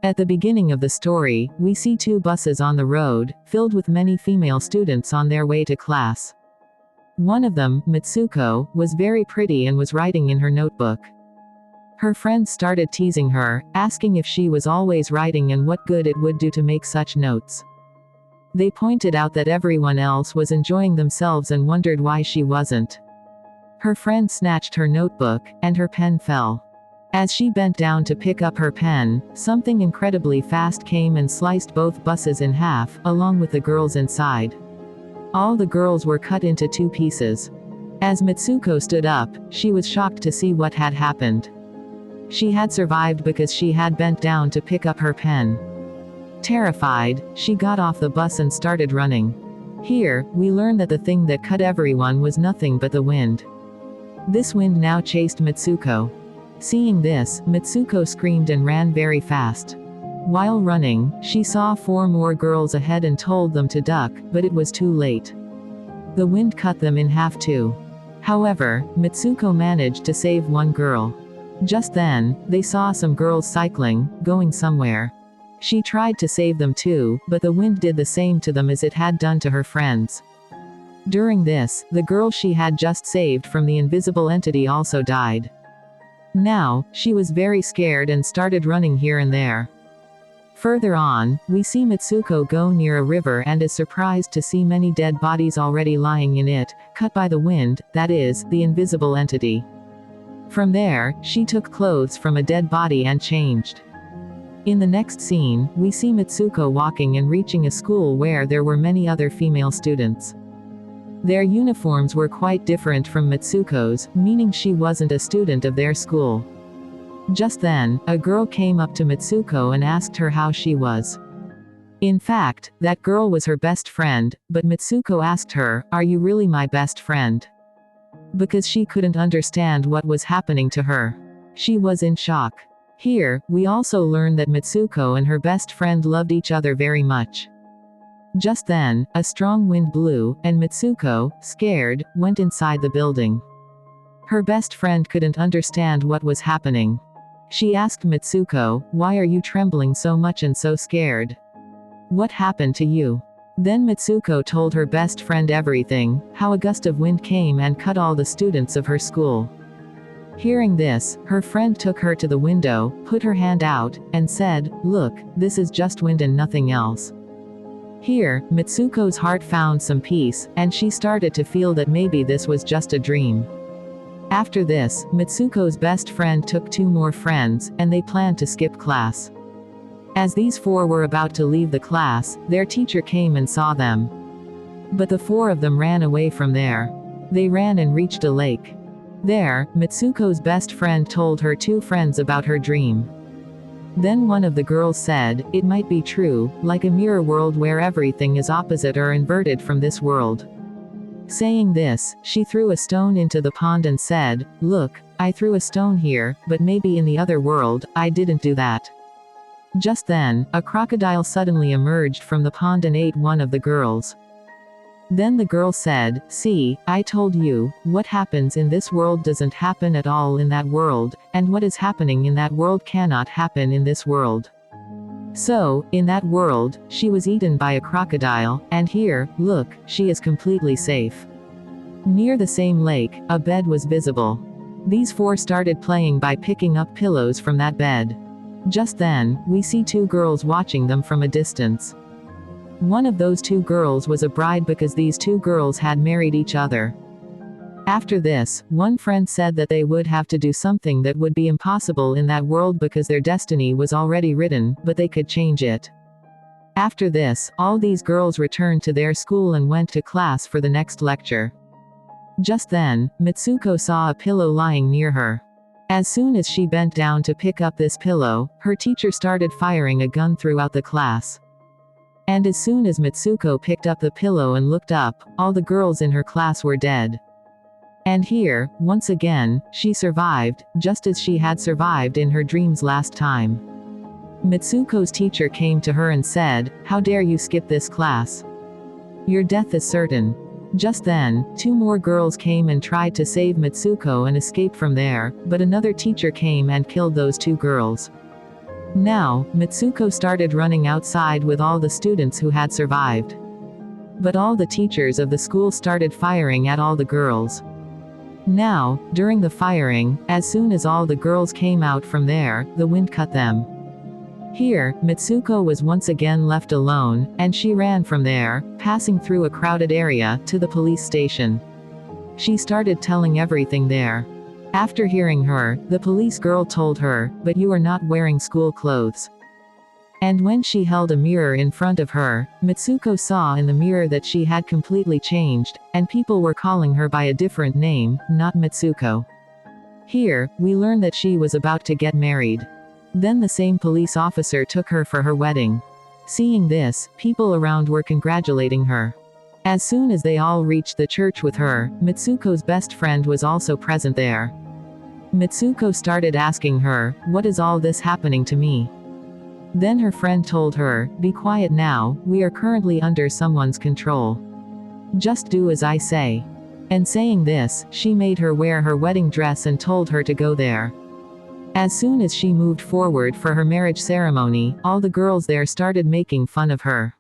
At the beginning of the story, we see two buses on the road, filled with many female students on their way to class. One of them, Mitsuko, was very pretty and was writing in her notebook. Her friends started teasing her, asking if she was always writing and what good it would do to make such notes. They pointed out that everyone else was enjoying themselves and wondered why she wasn't. Her friend snatched her notebook, and her pen fell. As she bent down to pick up her pen, something incredibly fast came and sliced both buses in half, along with the girls inside. All the girls were cut into two pieces. As Mitsuko stood up, she was shocked to see what had happened. She had survived because she had bent down to pick up her pen. Terrified, she got off the bus and started running. Here, we learn that the thing that cut everyone was nothing but the wind. This wind now chased Mitsuko. Seeing this, Mitsuko screamed and ran very fast. While running, she saw 4 more girls ahead and told them to duck, but it was too late. The wind cut them in half too. However, Mitsuko managed to save one girl. Just then, they saw some girls cycling, going somewhere. She tried to save them too, but the wind did the same to them as it had done to her friends. During this, the girl she had just saved from the invisible entity also died. Now, she was very scared and started running here and there. Further on, we see Mitsuko go near a river and is surprised to see many dead bodies already lying in it, cut by the wind, that is, the invisible entity. From there, she took clothes from a dead body and changed. In the next scene, we see Mitsuko walking and reaching a school where there were many other female students. Their uniforms were quite different from Mitsuko's, meaning she wasn't a student of their school. Just then, a girl came up to Mitsuko and asked her how she was. In fact, that girl was her best friend, but Mitsuko asked her, "Are you really my best friend?" Because she couldn't understand what was happening to her. She was in shock. Here, we also learn that Mitsuko and her best friend loved each other very much. Just then, a strong wind blew, and Mitsuko, scared, went inside the building. Her best friend couldn't understand what was happening. She asked Mitsuko, "Why are you trembling so much and so scared? What happened to you?" Then Mitsuko told her best friend everything, how a gust of wind came and cut all the students of her school. Hearing this, her friend took her to the window, put her hand out, and said, "Look, this is just wind and nothing else." Here, Mitsuko's heart found some peace, and she started to feel that maybe this was just a dream. After this, Mitsuko's best friend took 2 more friends, and they planned to skip class. As these 4 were about to leave the class, their teacher came and saw them. But the 4 of them ran away from there. They ran and reached a lake. There, Mitsuko's best friend told her 2 friends about her dream. Then one of the girls said, "It might be true, like a mirror world where everything is opposite or inverted from this world." Saying this, she threw a stone into the pond and said, "Look, I threw a stone here, but maybe in the other world, I didn't do that." Just then, a crocodile suddenly emerged from the pond and ate one of the girls. Then the girl said, "See, I told you, what happens in this world doesn't happen at all in that world, and what is happening in that world cannot happen in this world." So, in that world, she was eaten by a crocodile, and here, look, she is completely safe. Near the same lake, a bed was visible. These 4 started playing by picking up pillows from that bed. Just then, we see 2 girls watching them from a distance. One of those 2 girls was a bride because these 2 girls had married each other. After this, one friend said that they would have to do something that would be impossible in that world because their destiny was already written, but they could change it. After this, all these girls returned to their school and went to class for the next lecture. Just then, Mitsuko saw a pillow lying near her. As soon as she bent down to pick up this pillow, her teacher started firing a gun throughout the class. And as soon as Mitsuko picked up the pillow and looked up, all the girls in her class were dead. And here, once again, she survived, just as she had survived in her dreams last time. Mitsuko's teacher came to her and said, "How dare you skip this class? Your death is certain." Just then, 2 more girls came and tried to save Mitsuko and escape from there, but another teacher came and killed those 2 girls. Now, Mitsuko started running outside with all the students who had survived. But all the teachers of the school started firing at all the girls. Now, during the firing, as soon as all the girls came out from there, the wind cut them. Here, Mitsuko was once again left alone, and she ran from there, passing through a crowded area, to the police station. She started telling everything there. After hearing her, the police girl told her, "But you are not wearing school clothes." And when she held a mirror in front of her, Mitsuko saw in the mirror that she had completely changed, and people were calling her by a different name, not Mitsuko. Here, we learn that she was about to get married. Then the same police officer took her for her wedding. Seeing this, people around were congratulating her. As soon as they all reached the church with her, Mitsuko's best friend was also present there. Mitsuko started asking her, "What is all this happening to me?" Then her friend told her, "Be quiet now, we are currently under someone's control. Just do as I say." And saying this, she made her wear her wedding dress and told her to go there. As soon as she moved forward for her marriage ceremony, all the girls there started making fun of her.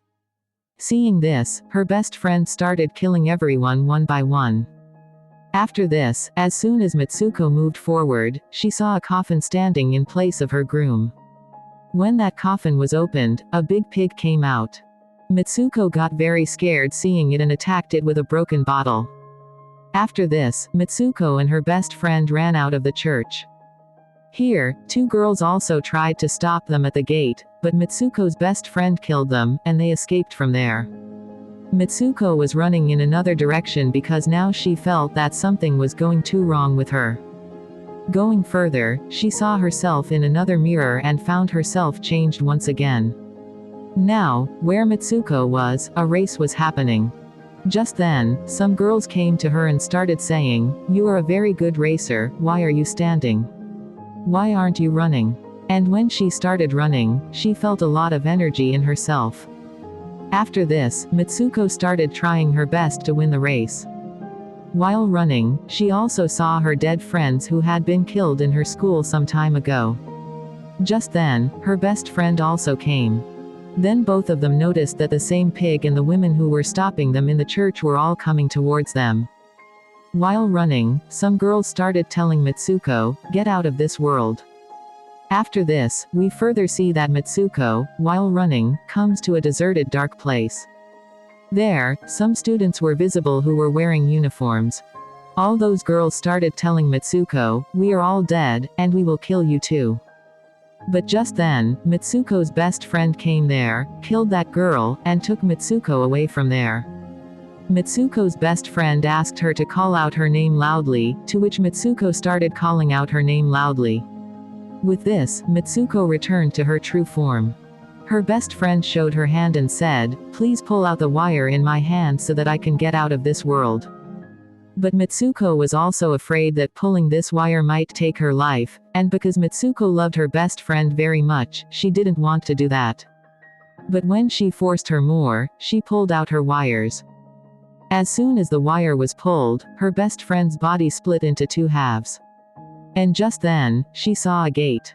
Seeing this, her best friend started killing everyone one by one. After this, as soon as Mitsuko moved forward, she saw a coffin standing in place of her groom. When that coffin was opened, a big pig came out. Mitsuko got very scared seeing it and attacked it with a broken bottle. After this, Mitsuko and her best friend ran out of the church. Here, two girls also tried to stop them at the gate, but Mitsuko's best friend killed them, and they escaped from there. Mitsuko was running in another direction because now she felt that something was going too wrong with her. Going further, she saw herself in another mirror and found herself changed once again. Now, where Mitsuko was, a race was happening. Just then, some girls came to her and started saying, "You are a very good racer, why are you standing? Why aren't you running?" And when she started running, she felt a lot of energy in herself. After this, Mitsuko started trying her best to win the race. While running, she also saw her dead friends who had been killed in her school some time ago. Just then, her best friend also came. Then both of them noticed that the same pig and the women who were stopping them in the church were all coming towards them. While running, some girls started telling Mitsuko, "Get out of this world." After this, we further see that Mitsuko, while running, comes to a deserted dark place. There, some students were visible who were wearing uniforms. All those girls started telling Mitsuko, "We are all dead, and we will kill you too." But just then, Mitsuko's best friend came there, killed that girl, and took Mitsuko away from there. Mitsuko's best friend asked her to call out her name loudly, to which Mitsuko started calling out her name loudly. With this, Mitsuko returned to her true form. Her best friend showed her hand and said, "Please pull out the wire in my hand so that I can get out of this world." But Mitsuko was also afraid that pulling this wire might take her life, and because Mitsuko loved her best friend very much, she didn't want to do that. But when she forced her more, she pulled out her wires. As soon as the wire was pulled, her best friend's body split into two halves. And just then, she saw a gate.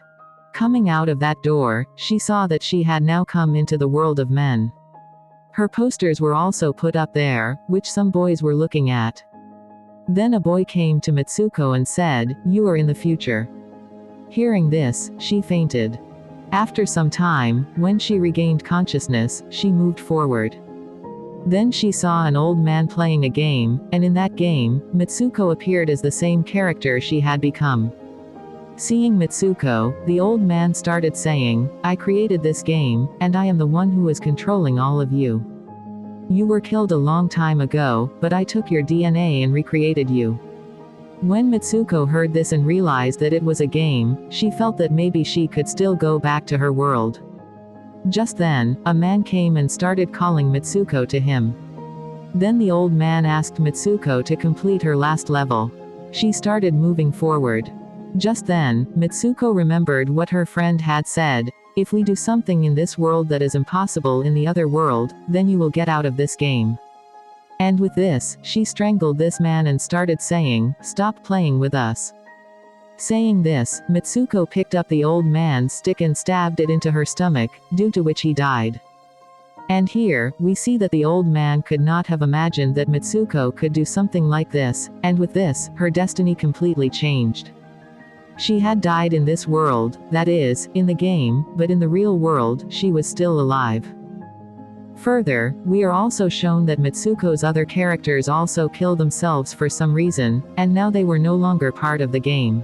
Coming out of that door, she saw that she had now come into the world of men. Her posters were also put up there, which some boys were looking at. Then a boy came to Mitsuko and said, "You are in the future." Hearing this, she fainted. After some time, when she regained consciousness, she moved forward. Then she saw an old man playing a game, and in that game, Mitsuko appeared as the same character she had become. Seeing Mitsuko, the old man started saying, "I created this game, and I am the one who is controlling all of you. You were killed a long time ago, but I took your DNA and recreated you." When Mitsuko heard this and realized that it was a game, she felt that maybe she could still go back to her world. Just then, a man came and started calling Mitsuko to him. Then the old man asked Mitsuko to complete her last level. She started moving forward. Just then, Mitsuko remembered what her friend had said, "If we do something in this world that is impossible in the other world, then you will get out of this game." And with this, she strangled this man and started saying, "Stop playing with us." Saying this, Mitsuko picked up the old man's stick and stabbed it into her stomach, due to which he died. And here, we see that the old man could not have imagined that Mitsuko could do something like this, and with this, her destiny completely changed. She had died in this world, that is, in the game, but in the real world, she was still alive. Further, we are also shown that Mitsuko's other characters also killed themselves for some reason, and now they were no longer part of the game.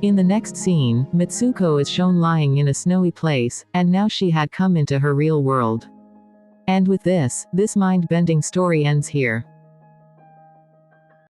In the next scene, Mitsuko is shown lying in a snowy place, and now she had come into her real world. And with this mind-bending story ends here.